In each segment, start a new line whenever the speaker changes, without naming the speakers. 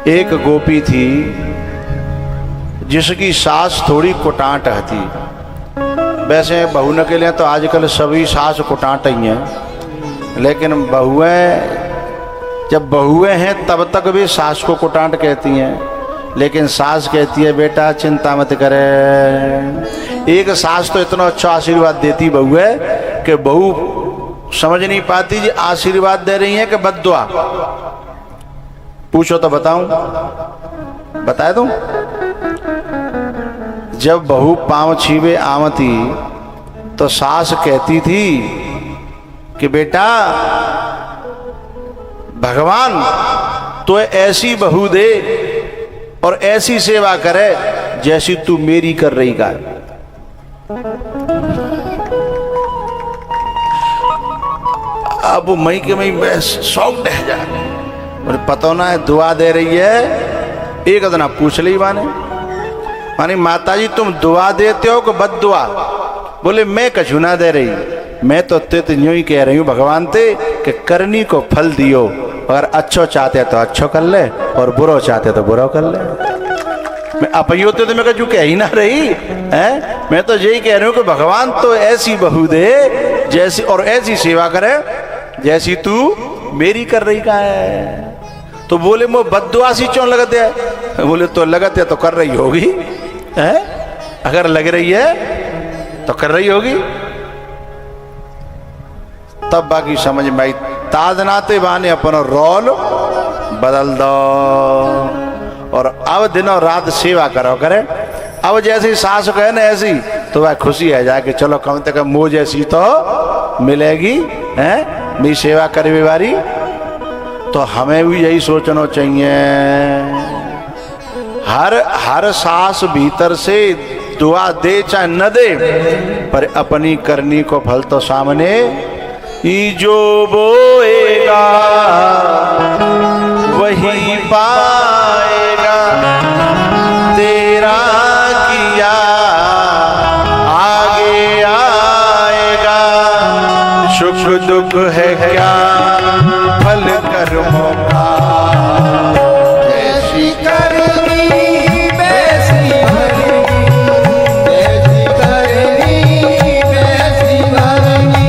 एक गोपी थी जिसकी सास थोड़ी कुटांट थी। वैसे बहू न के लिए तो आजकल सभी सास कुटांट ही हैं, लेकिन बहुएं जब बहुएं हैं तब तक भी सास को कुटांट कहती हैं। लेकिन सास कहती है बेटा चिंता मत करे। एक सास तो इतना अच्छा आशीर्वाद देती बहू है कि बहू समझ नहीं पाती जी आशीर्वाद दे रही है कि बद्दुआ। पूछो तो बताऊं, बता दूं। जब बहू पांव छीवे आवती तो सास कहती थी कि बेटा भगवान तो ऐसी बहू दे और ऐसी सेवा करे जैसी तू मेरी कर रही का। अब मई के मई शौक रह जा और पता ना है दुआ दे रही है। एक अदना पूछ ली मानी माता जी तुम दुआ देते हो कि बद दुआ? बोले मैं कछु ना दे रही, मैं तो तित यूं ही कह रही हूं भगवान ते कि करनी को फल दियो। अगर अच्छो चाहते तो अच्छो कर ले और बुरो चाहते तो बुरो कर ले। मैं अपनी होते तो मैं कछु कह ही ना रही है। मैं तो यही कह रही हूं कि भगवान तो ऐसी बहू दे जैसी और ऐसी सेवा करे जैसी तू मेरी कर रही का है। तो बोले मो बद्दुआ सी क्यों लगते है? बोले तो लगते तो कर रही होगी है? अगर लग रही है तो कर रही होगी। तब बाकी समझ में आई। ताजनाते बाने अपनो रोल बदल दो और अब दिनों रात सेवा करो करे। अब जैसी सास कहे ना ऐसी तो वह खुशी है जाके चलो कम से कम मुझ जैसी तो मिलेगी है मेरी सेवा करने वाली। तो हमें भी यही सोचना चाहिए। हर सास भीतर से दुआ दे चाहे न दे पर अपनी करनी को फल तो सामने ही जो बोएगा वही पाएगा। तेरा किया आगे आएगा। सुख दुख है क्या फल कर्मों का।
जैसी करनी वैसी भरनी, जैसी करनी वैसी भरनी।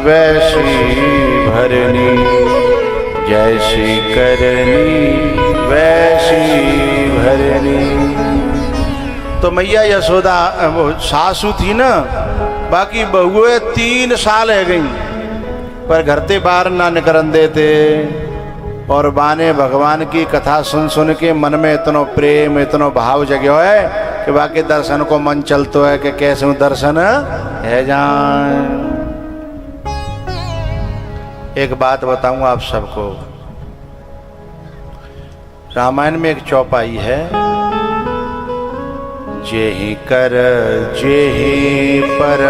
वैसी भरनी जैसी करनी वैसी भरनी। तो मैया यशोदा वो सासू थी ना, बाकी बहुएं 3 साल है गई पर घर से बाहर ना निकलन देते। और बाने भगवान की कथा सुन सुन के मन में इतना प्रेम इतना भाव जगो है कि बाकी दर्शन को मन चलतो है कि कैसे दर्शन है जान। एक बात बताऊं आप सबको, रामायण में एक चौपाई है, जेहि कर जेहि पर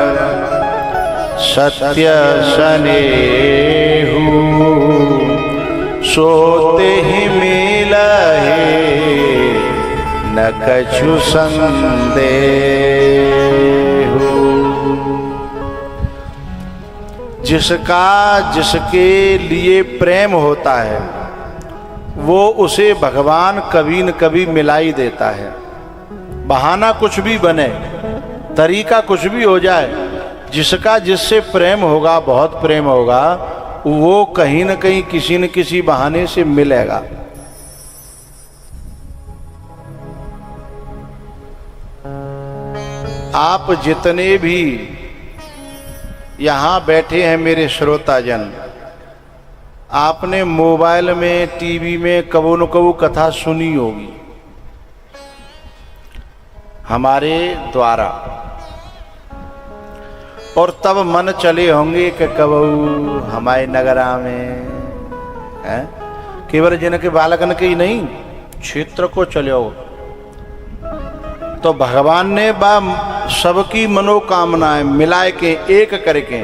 सत्य सनेहु सोते ही मिलहे न कछु संदेहु। जिसका जिसके लिए प्रेम होता है वो उसे भगवान कभी न कभी मिला ही देता है। बहाना कुछ भी बने, तरीका कुछ भी हो जाए, जिसका जिससे प्रेम होगा, बहुत प्रेम होगा, वो कहीं न कहीं किसी न किसी बहाने से मिलेगा। आप जितने भी यहां बैठे हैं मेरे श्रोताजन, आपने मोबाइल में, टीवी में कबो न कबो कथा सुनी होगी हमारे द्वारा, और तब मन चले होंगे कि कब हमारे नगरा में है, केवल जिनके बालकन के ही नहीं क्षेत्र को चले हो। तो भगवान ने सबकी मनोकामनाएं मिलाए के एक करके,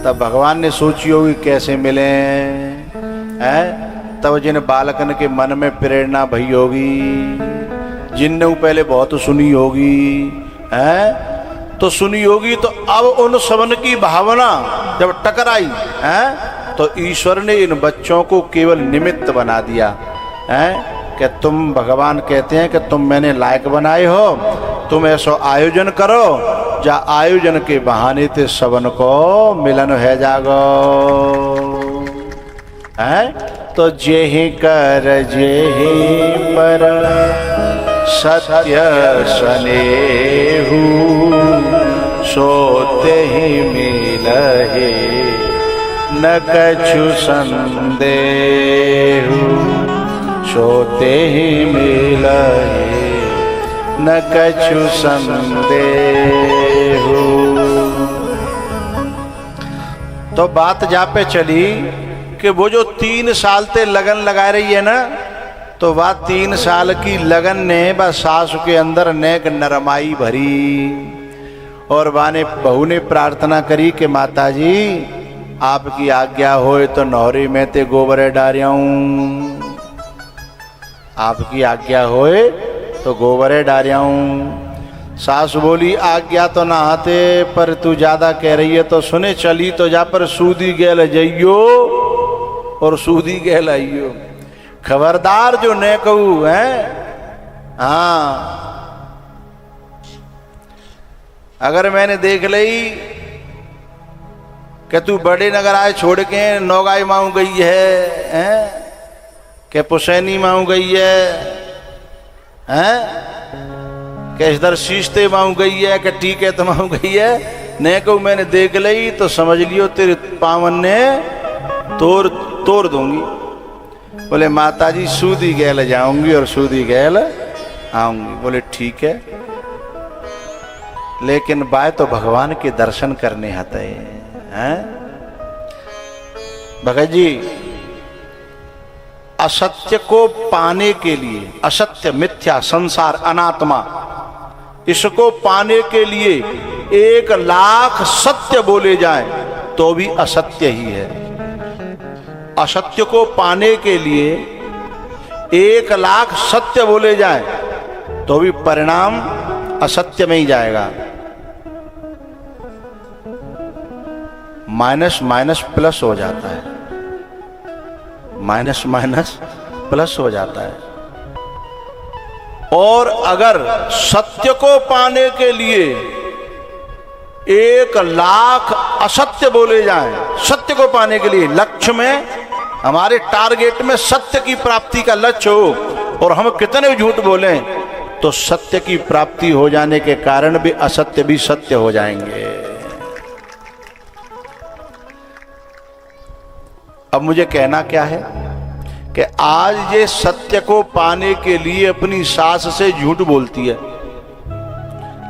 तब भगवान ने सोची होगी कैसे मिले हैं। तब जिन बालकन के मन में प्रेरणा भई होगी, जिनने पहले बहुत सुनी होगी है, तो सुनी होगी, तो अब उन सबन की भावना जब टकराई है, तो ईश्वर ने इन बच्चों को केवल निमित्त बना दिया है कि तुम, भगवान कहते हैं कि तुम मैंने लायक बनाए हो, तुम ऐसा आयोजन करो जा आयोजन के बहाने ते सबन को मिलन है जागो है। तो जेहि कर जेहि पर सत्य स्नेहु, सोते ही मिलहे न कछु संदेहु, सोते ही मिलहे न कछु संदेहु। तो बात जा पे चली कि वो जो 3 साल ते लगन लगा रही है ना, तो वह 3 साल की लगन ने बस सास के अंदर नेक नरमाई भरी, और वाने बहू ने प्रार्थना करी कि माता जी आपकी आज्ञा होए तो नौरी में ते गोबर डारियाऊं, आपकी आज्ञा होए तो गोबरे डारियाऊं। सास बोली आज्ञा तो ना आते, पर तू ज्यादा कह रही है तो सुने, चली तो जा पर सूदी गेल जइयो और सूदी गेल आइयो। खबरदार जो न कहू है, हाँ अगर मैंने देख लई कि तू बड़े नगर आए छोड़ के नौगाई माऊ गई है, कि पुसैनी माऊ गई है, कि इधर शीशते माऊ गई है, कि टीके तो माऊ गई है, न कहू मैंने देख लई तो समझ लियो तेरे पावन ने तोड़ दूंगी। बोले माता जी सूदी गैल जाऊंगी और सूदी गैल आऊंगी। बोले ठीक है, लेकिन बाय तो भगवान के दर्शन करने आते हैं। भगत जी असत्य को पाने के लिए, असत्य मिथ्या संसार अनात्मा, इसको पाने के लिए 1,00,000 सत्य बोले जाएं तो भी असत्य ही है। असत्य को पाने के लिए 1,00,000 सत्य बोले जाएं तो भी परिणाम असत्य में ही जाएगा। माइनस माइनस प्लस हो जाता है, माइनस माइनस प्लस हो जाता है। और अगर सत्य को पाने के लिए 1,00,000 असत्य बोले जाएं, सत्य को पाने के लिए लक्ष्य में, हमारे टारगेट में सत्य की प्राप्ति का लक्ष्य हो, और हम कितने झूठ बोलें तो सत्य की प्राप्ति हो जाने के कारण भी असत्य भी सत्य हो जाएंगे। अब मुझे कहना क्या है कि आज ये सत्य को पाने के लिए अपनी सास से झूठ बोलती है,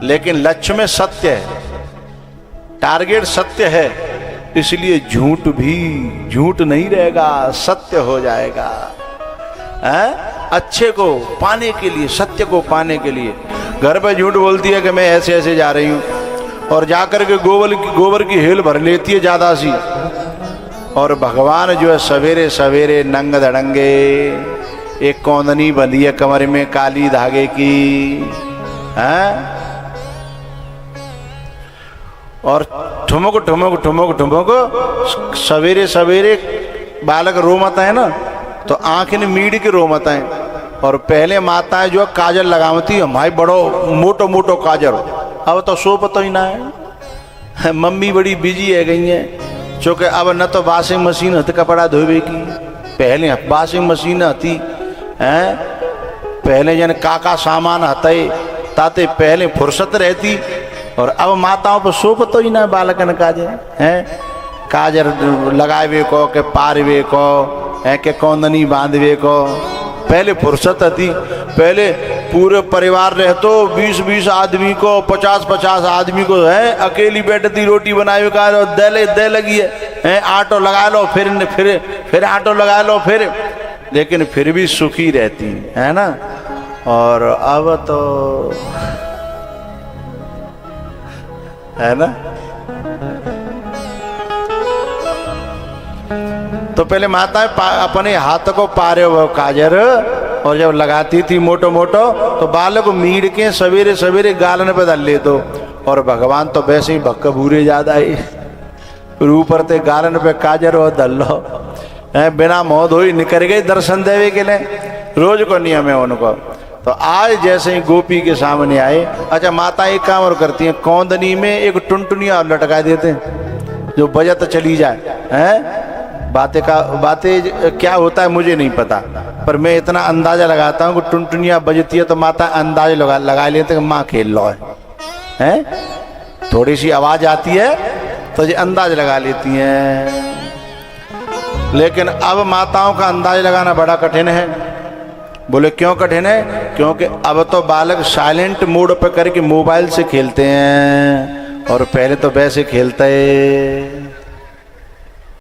लेकिन लक्ष्य में सत्य है, टारगेट सत्य है, इसलिए झूठ भी झूठ नहीं रहेगा, सत्य हो जाएगा। अच्छे को पाने के लिए, सत्य को पाने के लिए घर पे झूठ बोलती है कि मैं ऐसे ऐसे जा रही हूं, और जाकर के गोबर की हेल भर लेती है ज्यादा सी, और भगवान जो है सवेरे सवेरे नंग धड़ंगे, एक कौंदनी बंधी है कमर में काली धागे की, हैं, और ठुमक ठुमक ठुमक ठुमक सवेरे सवेरे बालक रो मत है ना, तो आंख ने मीड़ के रो मत है। और पहले माताएं जो काजल लगावती हमारी बड़ो मोटो मोटो काजल, अब तो सो पता ही ना है। मम्मी बड़ी बिजी है गई है, चूँकि अब न तो वॉशिंग मशीन हथ कपड़ा धोवे की, पहले वॉशिंग मशीन हती हैं, पहले जन काका सामान हते ताते पहले फुर्सत रहती। और अब माताओं पर सोप तो ही ना बालकन काजे हैं, काजर लगावे को के पारवे को है के कौंदनी बांधवे को, पहले फुर्सत थी। पहले पूरे परिवार रहतो 20-20 आदमी को 50-50 आदमी को है, अकेली बैठती रोटी बनावे का और दे लगी है आटो लगा लो फिर आटो लगा लो फिर, लेकिन फिर भी सुखी रहती है ना। और अब तो है ना, तो पहले माताएं अपने हाथ को पारे वो काजर, और जब लगाती थी मोटो मोटो तो बालक को मीड़ के सवेरे सवेरे गालन पे डाल ले दो। और भगवान तो वैसे ही भक्क भूरे ज्यादा ही ऊपर ते गालन पे काजर और दल लो है, बिना मोह धोई निकल गए दर्शन देवे के लिए, रोज को नियम है उनको। तो आज जैसे ही गोपी के सामने आए, अच्छा माता एक काम और करती हैं, कौंदनी में एक टुनटुनिया लटका देते हैं जो बजत चली जाए हैं। बातें क्या होता है मुझे नहीं पता, पर मैं इतना अंदाजा लगाता हूँ कि टुनटुनिया बजती है तो माता अंदाज लगा लेते हैं माँ खेल लो है, थोड़ी सी आवाज आती है तो ये अंदाज लगा लेती हैं। लेकिन अब माताओं का अंदाज लगाना बड़ा कठिन है। बोले क्यों कठिन है? क्योंकि अब तो बालक साइलेंट मोड पर करके मोबाइल से खेलते हैं, और पहले तो वैसे खेलते